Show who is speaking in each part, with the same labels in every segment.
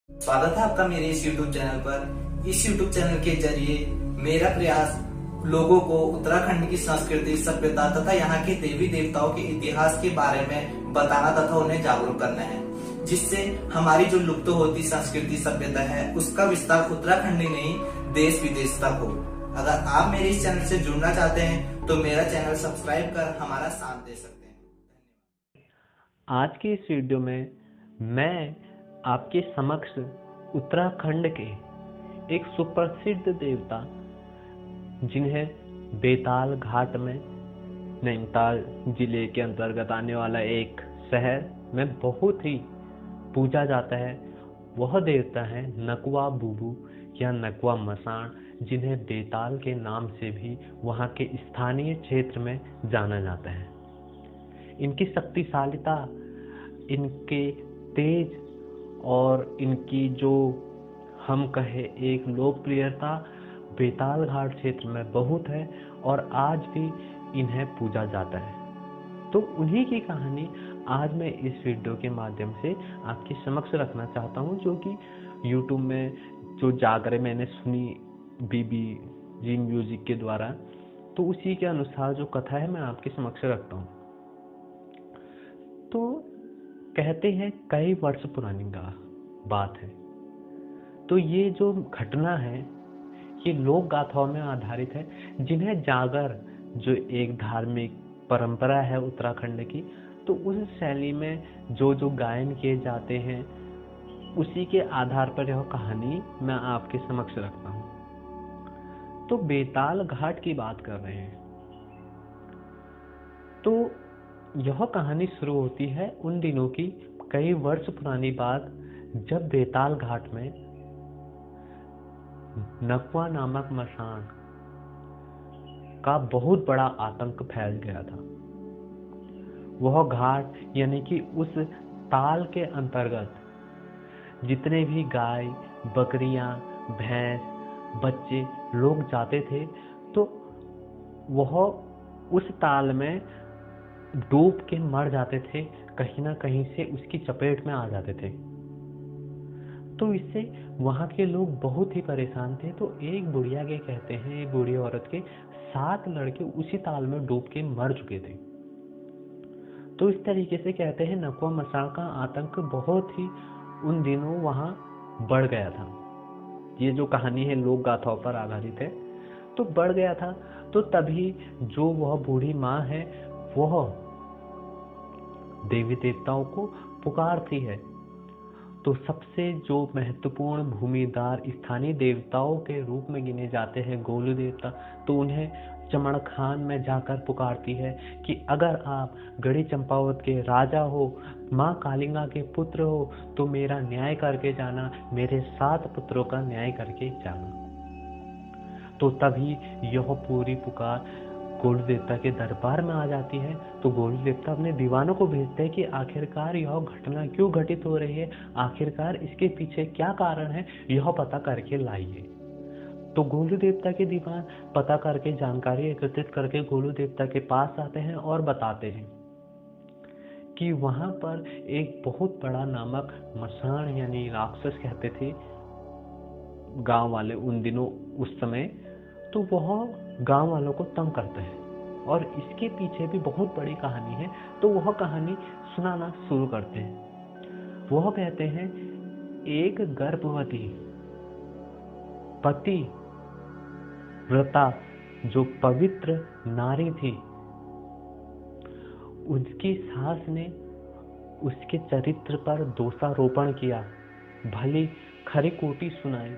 Speaker 1: स्वागत है आपका मेरे इस YouTube चैनल पर। इस YouTube चैनल के जरिए मेरा प्रयास लोगों को उत्तराखंड की संस्कृति, सभ्यता तथा यहाँ के देवी देवताओं के इतिहास के बारे में बताना तथा उन्हें जागरूक करना है, जिससे हमारी जो लुप्त होती संस्कृति सभ्यता है उसका विस्तार उत्तराखंड ही नहीं देश विदेश तक हो। अगर आप मेरे इस चैनल से जुड़ना चाहते हैं तो मेरा चैनल सब्सक्राइब कर हमारा साथ दे सकते हैं।
Speaker 2: आज की इस वीडियो में मैं आपके समक्ष उत्तराखंड के एक सुप्रसिद्ध देवता, जिन्हें बेताल घाट में नैनीताल जिले के अंतर्गत आने वाला एक शहर में बहुत ही पूजा जाता है, वह देवता है नकवा बुबू या नकवा मसान, जिन्हें बेताल के नाम से भी वहाँ के स्थानीय क्षेत्र में जाना जाता है। इनकी शक्तिशालिता, इनके तेज और इनकी जो हम कहे एक लोकप्रियता बेताल घाट क्षेत्र में बहुत है और आज भी इन्हें पूजा जाता है। तो उन्हीं की कहानी आज मैं इस वीडियो के माध्यम से आपके समक्ष रखना चाहता हूं, जो कि YouTube में जो जागरे मैंने सुनी बीबी जी म्यूजिक के द्वारा, तो उसी के अनुसार जो कथा है मैं आपके समक्ष रखता हूं। तो कहते हैं कई वर्ष पुरानी बात है। तो ये जो घटना है ये लोक गाथाओं में आधारित है, जिन्हें जागर जो एक धार्मिक परंपरा है उत्तराखंड की, तो उस शैली में जो गायन किए जाते हैं उसी के आधार पर यह कहानी मैं आपके समक्ष रखता हूँ। तो बेताल घाट की बात कर रहे हैं। तो यह कहानी शुरू होती है उन दिनों की, कई वर्ष पुरानी बात, जब बेताल घाट में नकवा नामक मसान का बहुत बड़ा आतंक फैल गया था। वह घाट यानी कि उस ताल के अंतर्गत जितने भी गाय, बकरियां, भैंस, बच्चे लोग जाते थे, तो वह उस ताल में डूब के मर जाते थे, कहीं ना कहीं से उसकी चपेट में आ जाते थे। तो इससे वहाँ के लोग बहुत ही परेशान थे। तो एक बुढ़िया के कहते हैं, एक बूढ़ी औरत के 7 लड़के उसी ताल में डूब के मर चुके थे। तो इस तरीके से कहते हैं नकवा मसान का आतंक बहुत ही उन दिनों वहाँ बढ़ गया था। ये जो कहानी है लोक गाथाओं पर आधारित है, तो बढ़ गया था। तो तभी जो वह बूढ़ी माँ है वह देवी देवताओं को पुकारती है। तो सबसे जो महत्वपूर्ण भूमिदार स्थानीय देवताओं के रूप में गिने जाते हैं गोलू देवता, तो उन्हें चमड़ खान में जाकर पुकारती है कि अगर आप गढ़ी चंपावत के राजा हो, माँ कालिंगा के पुत्र हो, तो मेरा न्याय करके जाना, मेरे 7 पुत्रों का न्याय करके जाना। तो तभी यह पूरी पुकार गोलू देवता के दरबार में आ जाती है। तो गोलू देवता अपने दीवानों को भेजते हैं कि आखिरकार यह घटना क्यों घटित हो रही है, आखिरकार इसके पीछे क्या कारण है, यह पता करके लाइए। तो गोलू देवता के दीवान पता करके जानकारी एकत्रित करके गोलू देवता के पास आते हैं और बताते हैं कि वहां पर एक बहुत बड़ा नामक मसान यानी राक्षस कहते थे गांव वाले उन दिनों उस समय, तो वह गांव वालों को तंग करते हैं और इसके पीछे भी बहुत बड़ी कहानी है। तो वह कहानी सुनाना शुरू करते हैं। वह कहते हैं एक गर्भवती पति व्रता जो पवित्र नारी थी, उसकी सास ने उसके चरित्र पर दोषारोपण किया, भली खरी कोटी सुनाई,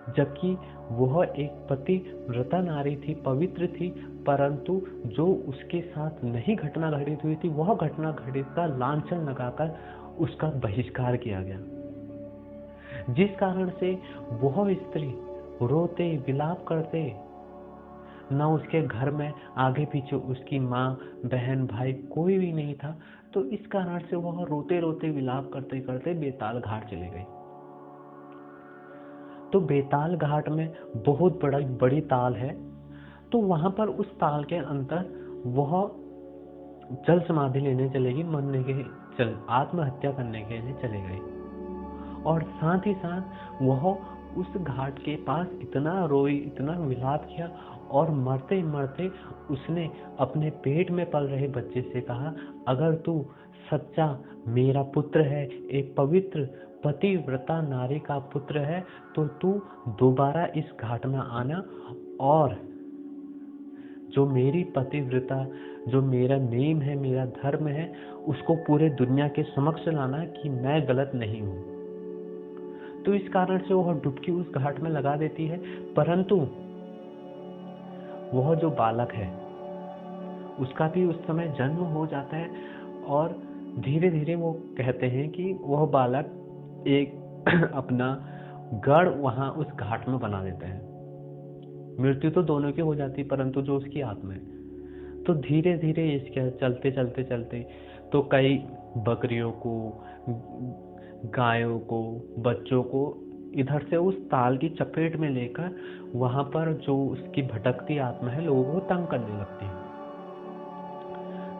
Speaker 2: जबकि वह एक पति व्रता नारी थी, पवित्र थी, परंतु जो उसके साथ नहीं घटना घटित हुई थी, वह घटना घटित का लांछन लगाकर उसका बहिष्कार किया गया, जिस कारण से वह स्त्री रोते विलाप करते, न उसके घर में आगे पीछे उसकी माँ, बहन, भाई कोई भी नहीं था। तो इस कारण से वह रोते रोते विलाप करते करते बेताल घाट चले गए। तो बेताल घाट में बहुत बड़ी ताल है। तो वहां पर उस ताल के अंदर वह जल समाधि लेने चलेगी, मरने के आत्महत्या करने के लिए चले गए। और साथ ही साथ वह उस घाट के पास इतना रोई, इतना विलाप किया, और मरते मरते उसने अपने पेट में पल रहे बच्चे से कहा, अगर तू सच्चा मेरा पुत्र है, एक पवित्र पतिव्रता नारी का पुत्र है, तो तू दोबारा इस घाट में आना, और जो मेरी पतिव्रता, जो मेरा नेम है, मेरा धर्म है, उसको पूरे दुनिया के समक्ष लाना कि मैं गलत नहीं हूँ। तो इस कारण से वह डुबकी उस घाट में लगा देती है। परंतु वह जो बालक है उसका भी उस समय जन्म हो जाता है, और धीरे धीरे वो कहते हैं कि वह बालक एक अपना गढ़ वहां उस घाट में बना देता है। मृत्यु तो दोनों की हो जाती, परंतु जो उसकी आत्मा है, तो धीरे धीरे इसके चलते चलते चलते तो कई बकरियों को, गायों को, बच्चों को इधर से उस ताल की चपेट में लेकर वहां पर जो उसकी भटकती आत्मा है लोगों को तंग करने लगती है।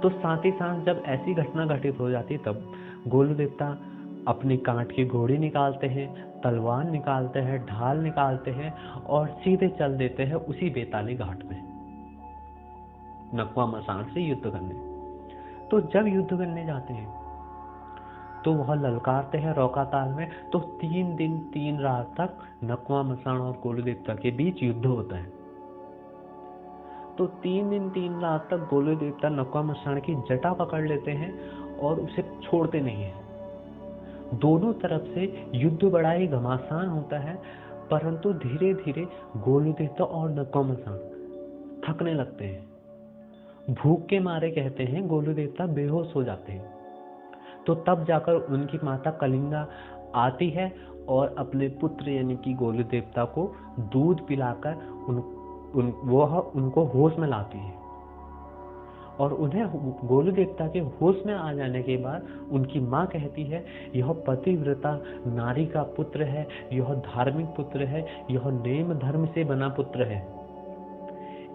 Speaker 2: तो साथ ही साथ जब ऐसी घटना घटित हो जाती तब गोलू देवता अपनी कांट की घोड़ी निकालते हैं, तलवार निकालते हैं, ढाल निकालते हैं और सीधे चल देते हैं उसी बेताली घाट पे नकवा मसान से युद्ध करने। तो जब युद्ध करने जाते हैं तो वह ललकारते हैं रौकाताल में। तो 3 दिन 3 रात तक नकवा मसान और गोलू देवता के बीच युद्ध होता है। तो 3 दिन 3 रात तक गोलू देवता नकवा मसान की जटा पकड़ लेते हैं और उसे छोड़ते नहीं है। दोनों तरफ से युद्ध बड़ा ही घमासान होता है, परंतु धीरे धीरे गोलू देवता और नकवा मसान थकने लगते हैं। भूख के मारे कहते हैं गोलू देवता बेहोश हो जाते हैं। तो तब जाकर उनकी माता कलिंगा आती है और अपने पुत्र यानी कि गोलू देवता को दूध पिलाकर वह उनको होश में लाती है। और उन्हें गोलू देवता के होश में आ जाने के बाद उनकी माँ कहती है, यह पतिव्रता नारी का पुत्र है, यह धार्मिक पुत्र है, यह नेम धर्म से बना पुत्र है,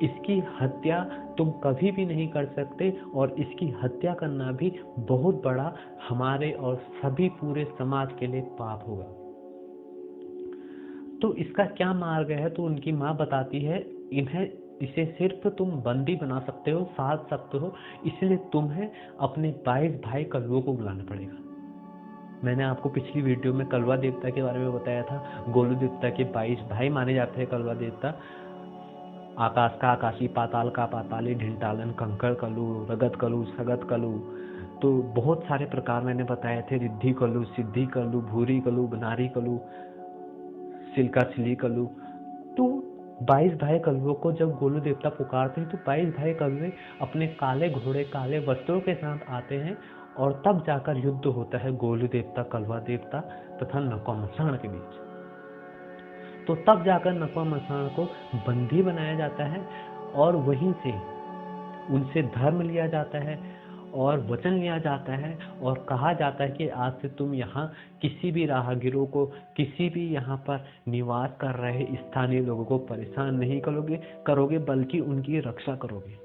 Speaker 2: इसकी हत्या तुम कभी भी नहीं कर सकते, और इसकी हत्या करना भी बहुत बड़ा हमारे और सभी पूरे समाज के लिए पाप होगा। तो इसका क्या मार्ग है? तो उनकी माँ बताती है, इसे सिर्फ तुम बंदी बना सकते हो, साध सकते हो, इसलिए तुम्हें अपने 22 भाई कलुओं को बुलाना पड़ेगा। मैंने आपको पिछली वीडियो में कलवा देवता के बारे में बताया था। गोलू देवता के 22 भाई माने जाते हैं कलवा देवता। आकाश का आकाशी, पाताल का पाताली, ढिंटालन, कंकड़ कलू, रगत कलू, सगत कलू, तो बहुत सारे प्रकार मैंने बताए थे। रिद्धि कलू, सिद्धि कलू, भूरी कलू, बनारी कलू, सिल्का सिली कलू। तो 22 भाई कलुओं को जब गोलू देवता पुकारते हैं तो 22 भाई कलुए अपने काले घोड़े, काले वस्त्रों के साथ आते हैं, और तब जाकर युद्ध होता है गोलू देवता, कलवा देवता तथा नकवा मसान के बीच। तो तब जाकर नकवा मसान को बंदी बनाया जाता है और वहीं से उनसे धर्म लिया जाता है और वचन लिया जाता है, और कहा जाता है कि आज से तुम यहाँ किसी भी राहगीरों को, किसी भी यहाँ पर निवास कर रहे स्थानीय लोगों को परेशान नहीं करोगे, बल्कि उनकी रक्षा करोगे।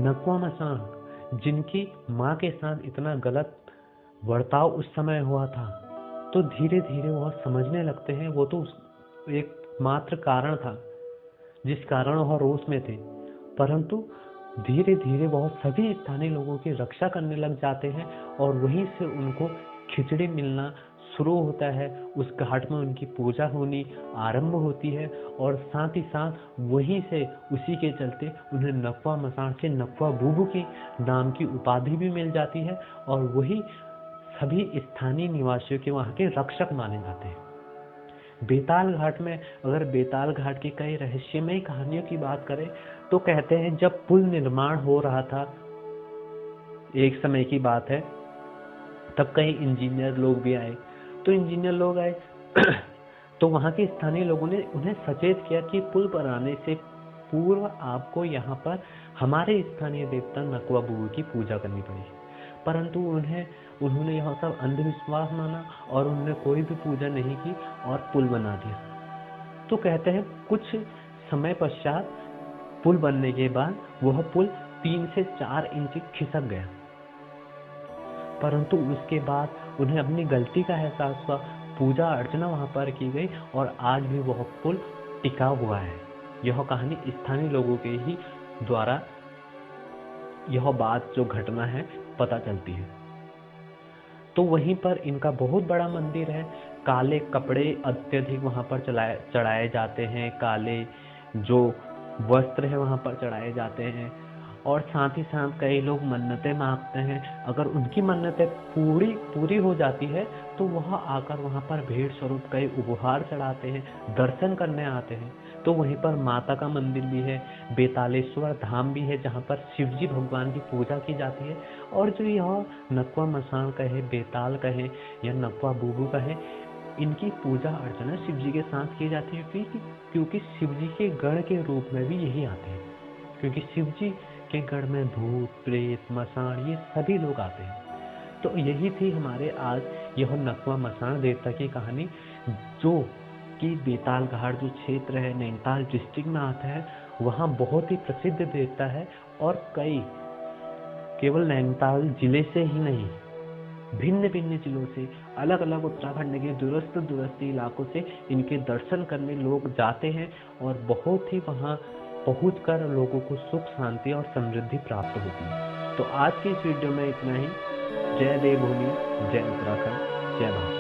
Speaker 2: नकवा मसान जिनकी माँ के साथ इतना गलत बर्ताव उस समय हुआ था, तो धीरे धीरे वह समझने लगते हैं, वो तो एक मात्र कारण था जिस कारण वह रोष में थे, परंतु धीरे धीरे वह सभी स्थानीय लोगों की रक्षा करने लग जाते हैं, और वहीं से उनको खिचड़ी मिलना शुरू होता है। उस घाट में उनकी पूजा होनी आरंभ होती है, और साथ ही साथ वहीं से उसी के चलते उन्हें नकवा मसान से नकवा बुबू की नाम की उपाधि भी मिल जाती है, और वही सभी स्थानीय निवासियों के वहाँ के रक्षक माने जाते हैं। बेताल घाट में, अगर बेताल घाट की कई रहस्यमयी कहानियों की बात करें तो कहते हैं जब पुल निर्माण हो रहा था, एक समय की बात है, तब कई इंजीनियर लोग भी आए। तो इंजीनियर लोग आए तो वहाँ के स्थानीय लोगों ने उन्हें सचेत किया कि पुल बनाने से पूर्व आपको यहाँ पर हमारे स्थानीय देवता नकवा बुबू की पूजा करनी पड़ेगी, परंतु उन्होंने यह सब अंधविश्वास माना और उन्होंने कोई भी पूजा नहीं की और पुल बना दिया। तो कहते हैं कुछ समय पश्चात पुल बनने के बाद वह पुल 3 से 4 इंच खिसक गया, परंतु उसके बाद उन्हें अपनी गलती का एहसास हुआ, पूजा अर्चना वहाँ पर की गई और आज भी वह पुल टिका हुआ है। यह कहानी स्थानीय लोगों के ही द्वारा यह बात जो घटना है पता चलती है। तो वहीं पर इनका बहुत बड़ा मंदिर है। काले कपड़े अत्यधिक वहाँ पर चढ़ाए जाते हैं, काले जो वस्त्र है वहाँ पर चढ़ाए जाते हैं और साथ ही साथ कई लोग मन्नतें मांगते हैं। अगर उनकी मन्नतें पूरी हो जाती है तो वह आकर वहाँ पर भेंट स्वरूप कई उपहार चढ़ाते हैं, दर्शन करने आते हैं। तो वहीं पर माता का मंदिर भी है, बेतालेश्वर धाम भी है जहाँ पर शिवजी भगवान की पूजा की जाती है। और जो यह नकवा मसान कहे, बेताल कहे या नकवा बूबू कहे, इनकी पूजा अर्चना शिवजी के साथ की जाती है क्योंकि शिवजी के गण के रूप में भी यही आते हैं। क्योंकि शिवजी के गण में भूत प्रेत मसान ये सभी लोग आते हैं। तो यही थी हमारे आज यह नकवा मसान देवता की कहानी, जो कि बेताल घाट जो क्षेत्र है नैनीताल डिस्ट्रिक्ट में आता है, वहाँ बहुत ही प्रसिद्ध देवता है। और केवल नैनीताल जिले से ही नहीं, भिन्न भिन्न जिलों से, अलग अलग उत्तराखंड के दूरस्थ इलाकों से इनके दर्शन करने लोग जाते हैं और बहुत ही वहाँ पहुंचकर लोगों को सुख शांति और समृद्धि प्राप्त होती है। तो आज की इस वीडियो में इतना ही। जय देवभूमि, जय उत्तराखंड, जय भारत।